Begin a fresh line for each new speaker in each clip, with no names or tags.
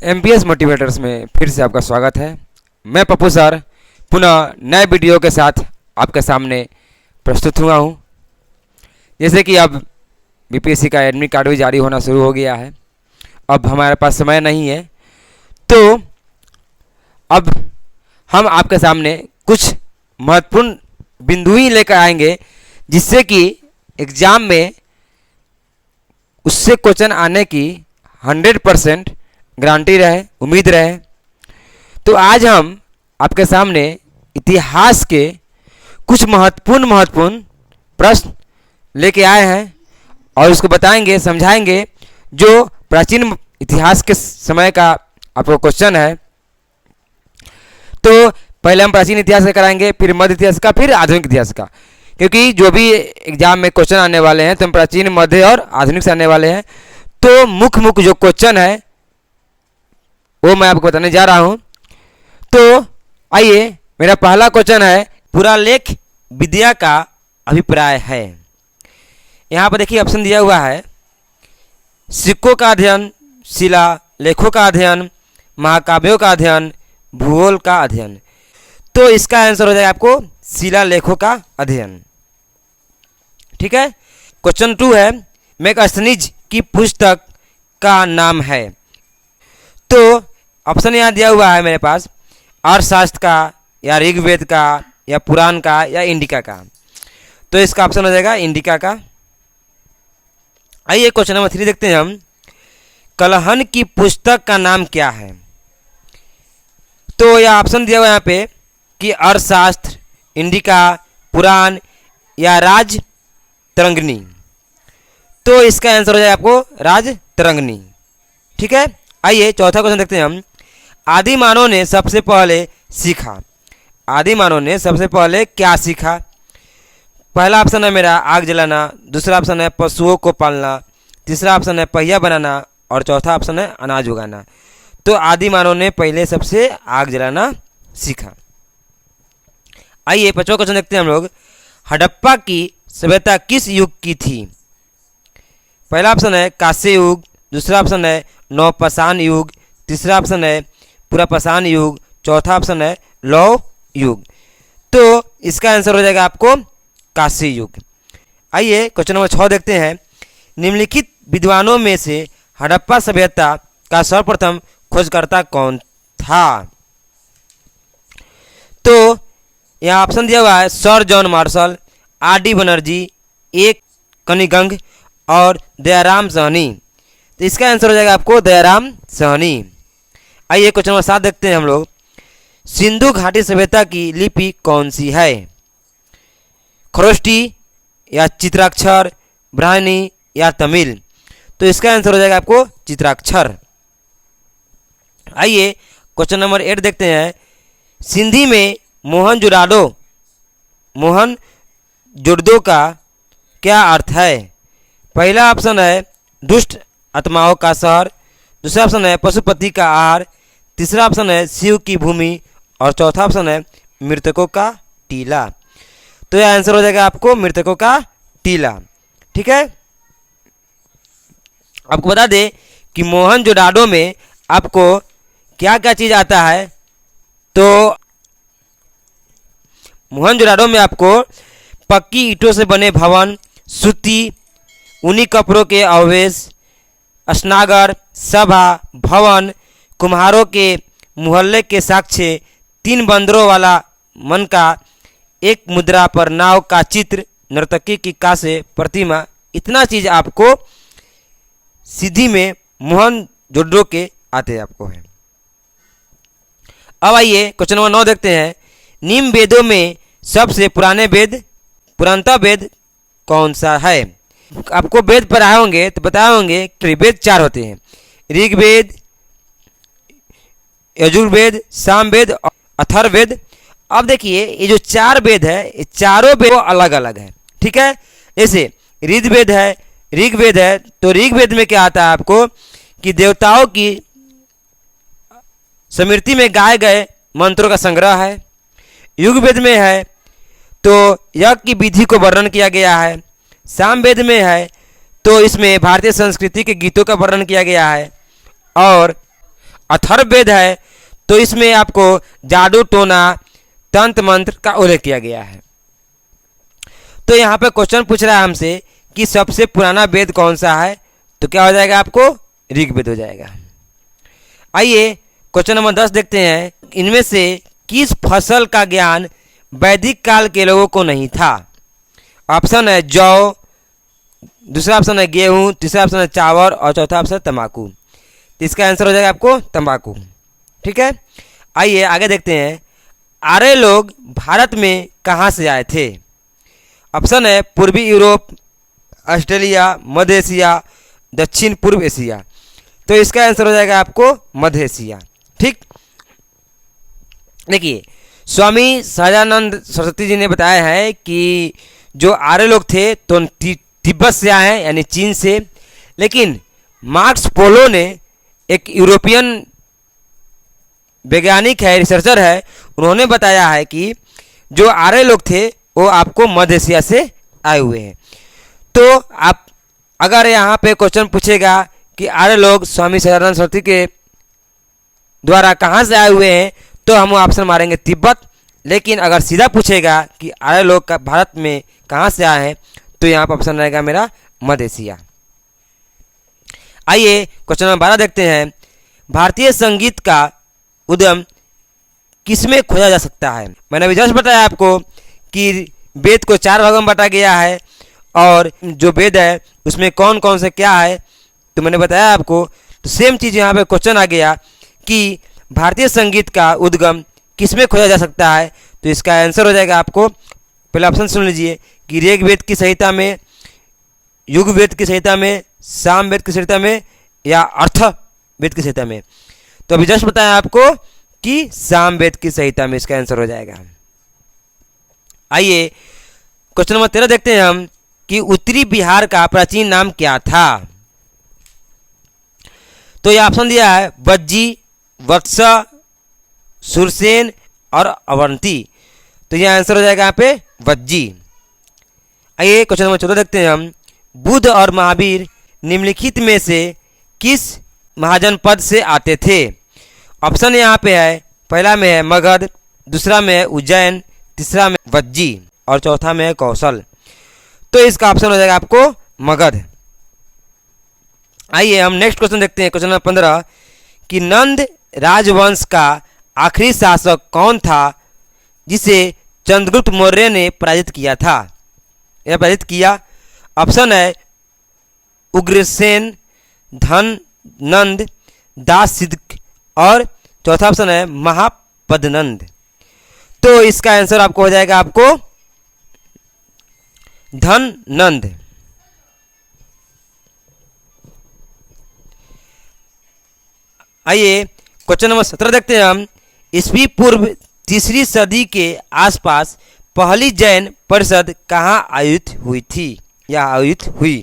MPS motivators में फिर से आपका स्वागत है। मैं पप्पू सर पुनः नए वीडियो के साथ आपके सामने प्रस्तुत हुआ हूँ। जैसे कि अब बीपीएससी का एडमिट कार्ड भी जारी होना शुरू हो गया है। अब हमारे पास समय नहीं है, तो अब हम आपके सामने कुछ महत्वपूर्ण बिंदु ही लेकर आएंगे, जिससे कि एग्ज़ाम में उससे क्वेश्चन आने की 100% गारंटी रहे, उम्मीद रहे। तो आज हम आपके सामने इतिहास के कुछ महत्वपूर्ण प्रश्न लेके आए हैं और उसको बताएंगे, समझाएंगे, जो प्राचीन इतिहास के समय का आपको क्वेश्चन है। तो पहले हम प्राचीन इतिहास का कराएंगे, फिर मध्य इतिहास का, फिर आधुनिक इतिहास का, क्योंकि जो भी एग्जाम में क्वेश्चन आने वाले हैं तो हम प्राचीन, मध्य और आधुनिक से आने वाले हैं। तो मुख्य जो क्वेश्चन है वो मैं आपको बताने जा रहा हूं। तो आइए, मेरा पहला क्वेश्चन है, पुरालेख विद्या का अभिप्राय है। यहाँ पर देखिए ऑप्शन दिया हुआ है, सिक्कों का अध्ययन, शिला लेखों का अध्ययन, महाकाव्यों का अध्ययन, भूगोल का अध्ययन। तो इसका आंसर हो जाएगा आपको शिलालेखों का अध्ययन। ठीक है। क्वेश्चन 2 है, मेगास्थनीज की पुस्तक का नाम है। तो ऑप्शन यहाँ दिया हुआ है मेरे पास, अर्थशास्त्र का, या ऋग्वेद का, या पुराण का, या इंडिका का। तो इसका ऑप्शन हो जाएगा इंडिका का। आइए क्वेश्चन नंबर 3 देखते हैं हम, कलहन की पुस्तक का नाम क्या है। तो यह ऑप्शन दिया हुआ है यहाँ पे कि अर्थशास्त्र, इंडिका, पुराण या राज तरंगिणी। तो इसका आंसर हो जाएगा आपको राज तरंगिणी। ठीक है। आइए चौथा क्वेश्चन देखते हैं हम, आदि मानव ने सबसे पहले सीखा। आदि मानव ने सबसे पहले क्या सीखा। पहला ऑप्शन है मेरा आग जलाना, दूसरा ऑप्शन है पशुओं को पालना, तीसरा ऑप्शन है पहिया बनाना और चौथा ऑप्शन है अनाज उगाना। तो आदि मानव ने पहले सबसे आग जलाना सीखा। आइए पांचवा क्वेश्चन देखते हैं हम लोग, हड़प्पा की सभ्यता किस युग की थी। पहला ऑप्शन है कांस्य युग, दूसरा ऑप्शन है नवपाषाण युग, तीसरा ऑप्शन है पुरापाषाण युग, चौथा ऑप्शन है लौह युग। तो इसका आंसर हो जाएगा आपको कांस्य युग। आइए क्वेश्चन नंबर 6 देखते हैं, निम्नलिखित विद्वानों में से हड़प्पा सभ्यता का सर्वप्रथम खोजकर्ता कौन था। तो यहाँ ऑप्शन दिया हुआ है, sir John Marshall, R D. Banerjee, A Cunningham और दयाराम साहनी। तो इसका आंसर हो जाएगा आपको दयाराम साहनी। आइए क्वेश्चन नंबर 7 देखते हैं हम लोग, सिंधु घाटी सभ्यता की लिपि कौन सी है। खरोष्टी या चित्राक्षर, ब्राह्मणी या तमिल। तो इसका आंसर हो जाएगा आपको चित्राक्षर। आइए क्वेश्चन नंबर 8 देखते हैं, सिंधी में मोहनजोदड़ो का क्या अर्थ है। पहला ऑप्शन है दुष्ट आत्माओं का शहर, दूसरा ऑप्शन है पशुपति का आहार, तीसरा ऑप्शन है शिव की भूमि और चौथा ऑप्शन है मृतकों का टीला। तो यह आंसर हो जाएगा आपको मृतकों का टीला। ठीक है। आपको बता दें कि मोहनजोदड़ो में आपको क्या क्या चीज़ आता है। तो मोहनजोदड़ो में आपको पक्की ईंटों से बने भवन, सूती ऊनी कपड़ों के अवशेष, स्नागर, सभा, भवन, कुम्हारों के मुहल्ले के साक्ष्य, 3 बंदरों वाला मन का, एक मुद्रा पर नाव का चित्र, नर्तकी की कांस्य प्रतिमा, इतना चीज़ आपको सिद्धि में मोहनजोदड़ो के आते आपको है। अब आइए क्वेश्चन नंबर 9 देखते हैं, निम्न वेदों में सबसे पुराने वेद, पुरातन वेद कौन सा है। आपको वेद पढ़ाए होंगे तो बताए होंगे कि वेद 4 होते हैं, ऋग्वेद, यजुर्वेद, सामवेद और अथर्ववेद। अब देखिए ये जो 4 वेद है, ये चारों वेद अलग अलग है। ठीक है। जैसे ऋग्वेद है, तो ऋग्वेद में क्या आता है आपको कि देवताओं की स्मृति में गाए गए मंत्रों का संग्रह है। युगवेद में है तो यज्ञ की विधि को वर्णन किया गया है। सामवेद में है तो इसमें भारतीय संस्कृति के गीतों का वर्णन किया गया है। और अथर्ववेद है तो इसमें आपको जादू टोना तंत्र मंत्र का उल्लेख किया गया है। तो यहाँ पे क्वेश्चन पूछ रहा है हमसे कि सबसे पुराना वेद कौन सा है, तो क्या हो जाएगा आपको ऋग्वेद हो जाएगा। आइए क्वेश्चन नंबर 10 देखते हैं। इनमें से किस फसल का ज्ञान वैदिक काल के लोगों को नहीं था? ऑप्शन है जौ, दूसरा ऑप्शन है गेहूं, तीसरा ऑप्शन है चावल और चौथा ऑप्शन है तंबाकू। तो इसका आंसर हो जाएगा आपको तंबाकू। ठीक है, आइए आगे देखते हैं। आर्य लोग भारत में कहाँ से आए थे? ऑप्शन है पूर्वी यूरोप, ऑस्ट्रेलिया, मध्य एशिया, दक्षिण पूर्व एशिया। तो इसका आंसर हो जाएगा आपको मध्य एशिया। ठीक, देखिए स्वामी सहजानंद सरस्वती जी ने बताया है कि जो आर्य लोग थे तो तिब्बत से आए हैं यानी चीन से, लेकिन मार्क्स पोलो ने एक यूरोपियन वैज्ञानिक है, रिसर्चर है, उन्होंने बताया है कि जो आर्य लोग थे वो आपको मध्य एशिया से आए हुए हैं। तो आप अगर यहाँ पे क्वेश्चन पूछेगा कि आर्य लोग स्वामी सहजानंद सरस्वती के द्वारा कहाँ से आए हुए हैं तो हम ऑप्शन मारेंगे तिब्बत। लेकिन अगर सीधा पूछेगा कि आर्य लोग का भारत में कहाँ से आए हैं तो यहाँ पर ऑप्शन रहेगा मेरा मध्य एशिया। आइए क्वेश्चन नंबर 12 देखते हैं। भारतीय संगीत का उद्गम किसमें खोजा जा सकता है? मैंने अभी जस्ट बताया आपको कि वेद को 4 भागों में बांटा गया है और जो वेद है उसमें कौन कौन से क्या है तो मैंने बताया आपको। तो सेम चीज़ यहाँ पे क्वेश्चन आ गया कि भारतीय संगीत का उद्गम किसमें खोजा जा सकता है, तो इसका आंसर हो जाएगा आपको, पहला ऑप्शन सुन लीजिए कि ऋग वेद की संहिता में, युग वेद की संहिता में, साम वेद की संहिता में या अर्थ वेद की संहिता में। तो अभी जस्ट बताया आपको कि साम वेद की संहिता में इसका आंसर हो जाएगा। आइए क्वेश्चन नंबर 13 देखते हैं हम कि उत्तरी बिहार का प्राचीन नाम क्या था? तो यह ऑप्शन दिया है वज्जी, वत्स, सुरसेन और अवंती। तो यह आंसर हो जाएगा यहाँ पे वज्जी। आइए क्वेश्चन नंबर 14 देखते हैं हम। बुद्ध और महावीर निम्नलिखित में से किस महाजनपद से आते थे? ऑप्शन यहाँ पे है, पहला में है मगध, दूसरा में है उज्जैन, तीसरा में वज्जी और चौथा में है कौशल। तो इसका ऑप्शन हो जाएगा आपको मगध। आइए हम नेक्स्ट क्वेश्चन देखते हैं, क्वेश्चन नंबर 15 कि नंद राजवंश का आखिरी शासक कौन था जिसे चंद्रगुप्त मौर्य ने पराजित किया था या पराजित किया? ऑप्शन है उग्रसेन, धन नंद, दास सिद्ध और चौथा ऑप्शन है महापदनंद। तो इसका आंसर आपको हो जाएगा आपको धन नंद। आइए क्वेश्चन नंबर 17 देखते हैं हम। ईस्वी पूर्व 3री सदी के आसपास पहली जैन परिषद कहाँ आयोजित हुई थी या आयोजित हुई?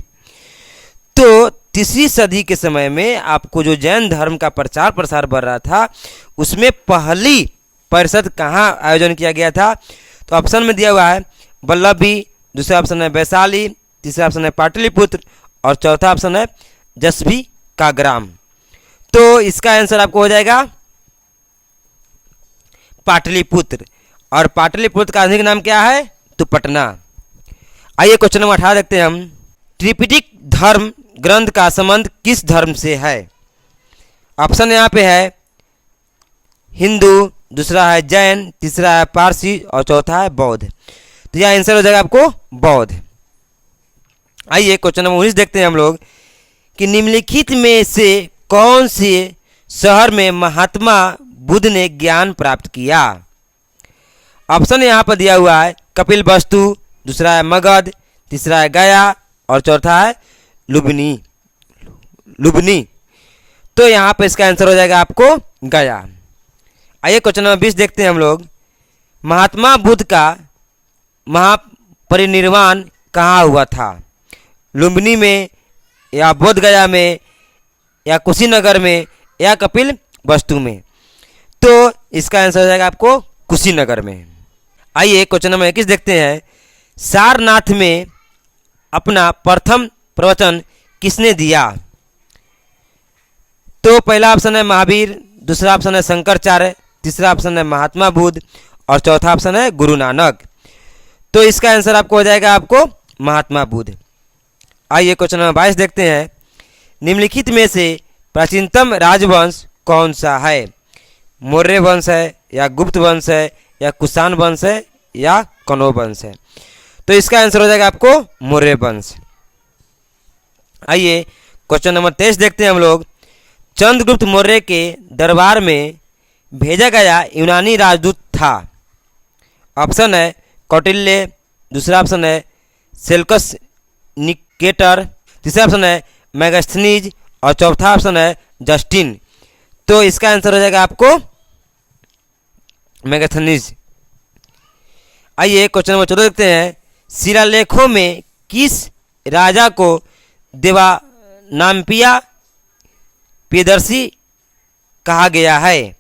तो 3री सदी के समय में आपको जो जैन धर्म का प्रचार प्रसार बढ़ रहा था उसमें पहली परिषद कहाँ आयोजन किया गया था? तो ऑप्शन में दिया हुआ है वल्लभी, दूसरा ऑप्शन है वैशाली, तीसरा ऑप्शन है पाटलिपुत्र और चौथा ऑप्शन है जसभी का ग्राम। तो इसका आंसर आपको हो जाएगा पाटलिपुत्र। और पाटलिपुत्र का आधुनिक नाम क्या है? तो पटना। आइए क्वेश्चन नंबर 18 देखते हैं हम। त्रिपिटक धर्म ग्रंथ का संबंध किस धर्म से है? ऑप्शन यहाँ पे है हिंदू, दूसरा है जैन, तीसरा है पारसी और चौथा है बौद्ध। तो यह आंसर हो जाएगा आपको बौद्ध। आइए क्वेश्चन नंबर 19 देखते हैं हम लोग कि निम्नलिखित में से कौन से शहर में महात्मा बुद्ध ने ज्ञान प्राप्त किया? ऑप्शन यहाँ पर दिया हुआ है कपिल वस्तु, दूसरा है मगध, तीसरा है गया और चौथा है लुबनी। तो यहाँ पर इसका आंसर हो जाएगा आपको गया। आइए क्वेश्चन नंबर 20 देखते हैं हम लोग। महात्मा बुद्ध का महापरिनिर्वाण कहाँ हुआ था? लुम्बिनी में या बोध गया में या कुशीनगर में या कपिल वस्तु में? तो इसका आंसर हो जाएगा आपको कुशीनगर में। आइए क्वेश्चन नंबर 21 देखते हैं। सारनाथ में अपना प्रथम प्रवचन किसने दिया? तो पहला ऑप्शन है महावीर, दूसरा ऑप्शन है शंकराचार्य, तीसरा ऑप्शन है महात्मा बुद्ध और चौथा ऑप्शन है गुरु नानक। तो इसका आंसर आपको हो जाएगा आपको महात्मा बुद्ध। आइए क्वेश्चन नंबर 22 देखते हैं। निम्नलिखित में से प्राचीनतम राजवंश कौन सा है? मौर्य वंश है या गुप्त वंश है या कुषाण वंश है या कण्व वंश है? तो इसका आंसर हो जाएगा आपको मौर्य वंश। आइए क्वेश्चन नंबर 23 देखते हैं हम लोग। चंद्रगुप्त मौर्य के दरबार में भेजा गया यूनानी राजदूत था। ऑप्शन है कौटिल्य, दूसरा ऑप्शन है सेल्कस निकेटर, तीसरा ऑप्शन है मैगस्थनीज और चौथा ऑप्शन है जस्टिन। तो इसका आंसर हो जाएगा आपको मैगस्थनीज। आइए क्वेश्चन नंबर 14 देखते हैं। शिलालेखों में किस राजा को देवानाम्पिया प्रियदर्शी कहा गया है?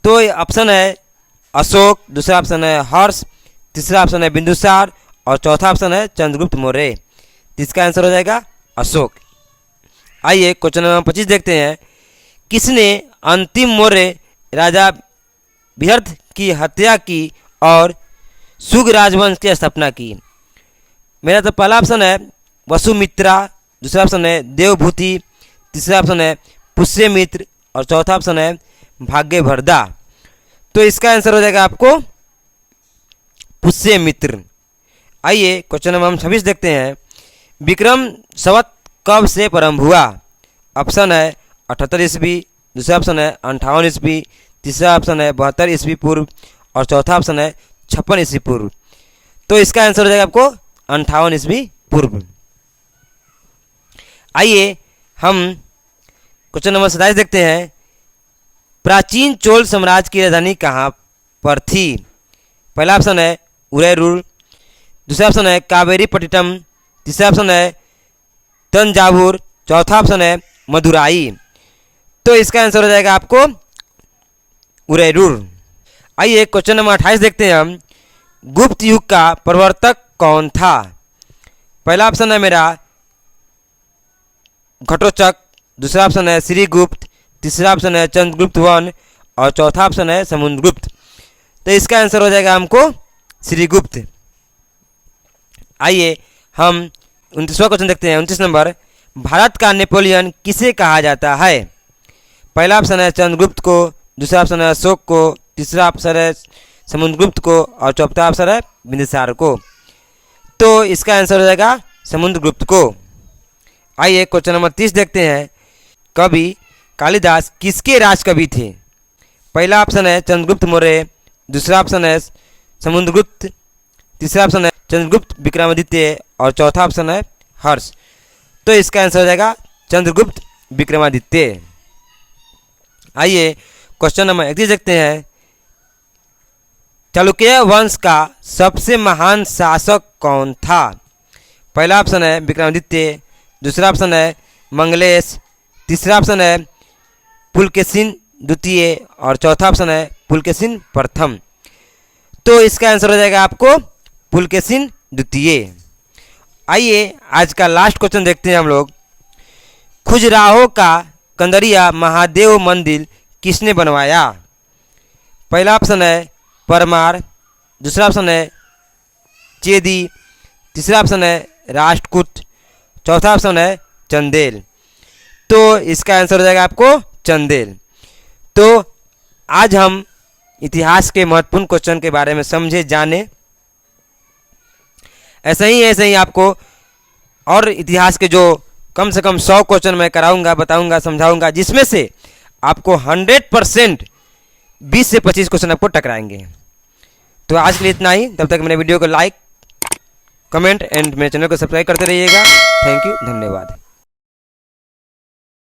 तो ऑप्शन है अशोक, दूसरा ऑप्शन है हर्ष, तीसरा ऑप्शन है बिंदुसार और चौथा ऑप्शन है चंद्रगुप्त मौर्य। इसका आंसर हो जाएगा अशोक। आइए क्वेश्चन नंबर 25 देखते हैं। किसने अंतिम मौर्य राजा बृहद की हत्या की और शुंग राजवंश की स्थापना की? मेरा तो पहला ऑप्शन है वसुमित्रा, दूसरा ऑप्शन है देवभूति, तीसरा ऑप्शन है पुष्यमित्र और चौथा ऑप्शन है भाग्यवर्धा। तो इसका आंसर हो जाएगा आपको पुष्यमित्र। आइए क्वेश्चन नंबर 26 देखते हैं। विक्रम संवत कब से प्रारंभ हुआ? ऑप्शन है 78 ईस्वी, दूसरा ऑप्शन है 58 ईस्वी, तीसरा ऑप्शन है 72 ईस्वी पूर्व और चौथा ऑप्शन है 56 ईस्वी पूर्व। तो इसका आंसर हो जाएगा आपको 58 ईस्वी पूर्व। आइए हम क्वेश्चन नंबर 27 देखते हैं। प्राचीन चोल साम्राज्य की राजधानी कहाँ पर थी? पहला ऑप्शन है उदयपुर, दूसरा ऑप्शन है कावेरीपट्टिनम, तीसरा ऑप्शन है तंजावुर, चौथा ऑप्शन है मदुराई। तो इसका आंसर हो जाएगा आपको उदयपुर। आइए क्वेश्चन नंबर 28 देखते हैं हम। गुप्त युग का प्रवर्तक कौन था? पहला ऑप्शन है मेरा घटोत्कच, दूसरा ऑप्शन है श्रीगुप्त, तीसरा ऑप्शन है चंद्रगुप्त वन और चौथा ऑप्शन है समुद्रगुप्त। तो इसका आंसर हो जाएगा हमको श्रीगुप्त। आइए हम 29वां क्वेश्चन देखते हैं। 29 नंबर। भारत का नेपोलियन किसे कहा जाता है? पहला ऑप्शन है चंद्रगुप्त को, दूसरा ऑप्शन है अशोक को, तीसरा ऑप्शन है समुद्रगुप्त को और चौथा ऑप्शन है बिंदुसार को। तो इसका आंसर हो जाएगा समुद्रगुप्त को। आइए क्वेश्चन नंबर 30 देखते हैं। कवि कालिदास किसके राजकवि थे? पहला ऑप्शन है चंद्रगुप्त मौर्य, दूसरा ऑप्शन है समुद्रगुप्त, तीसरा ऑप्शन है चंद्रगुप्त विक्रमादित्य और चौथा ऑप्शन है हर्ष। तो इसका आंसर हो जाएगा चंद्रगुप्त विक्रमादित्य। आइए क्वेश्चन नंबर 31 देखते हैं। चालुक्य वंश का सबसे महान शासक कौन था? पहला ऑप्शन है विक्रमादित्य, दूसरा ऑप्शन है मंगलेश, तीसरा ऑप्शन है पुलकेशिन द्वितीय और चौथा ऑप्शन है पुलकेशिन प्रथम। तो इसका आंसर हो जाएगा आपको पुलकेशिन द्वितीय। आइए आज का लास्ट क्वेश्चन देखते हैं हम लोग। खजुराहो का कंदरिया महादेव मंदिर किसने बनवाया? पहला ऑप्शन है परमार, दूसरा ऑप्शन है चेदी, तीसरा ऑप्शन है राष्ट्रकूट, चौथा ऑप्शन है चंदेल। तो इसका आंसर हो जाएगा आपको चंदेल। तो आज हम इतिहास के महत्वपूर्ण क्वेश्चन के बारे में समझे जाने। ऐसे ही आपको और इतिहास के जो कम से कम 100 क्वेश्चन मैं कराऊंगा, बताऊंगा, समझाऊंगा, जिसमें से आपको 100% 20 से 25 क्वेश्चन आपको टकराएंगे। तो आज के लिए इतना ही। तब तक मेरे वीडियो को लाइक, कमेंट एंड मेरे चैनल को सब्सक्राइब करते रहिएगा। थैंक यू, धन्यवाद।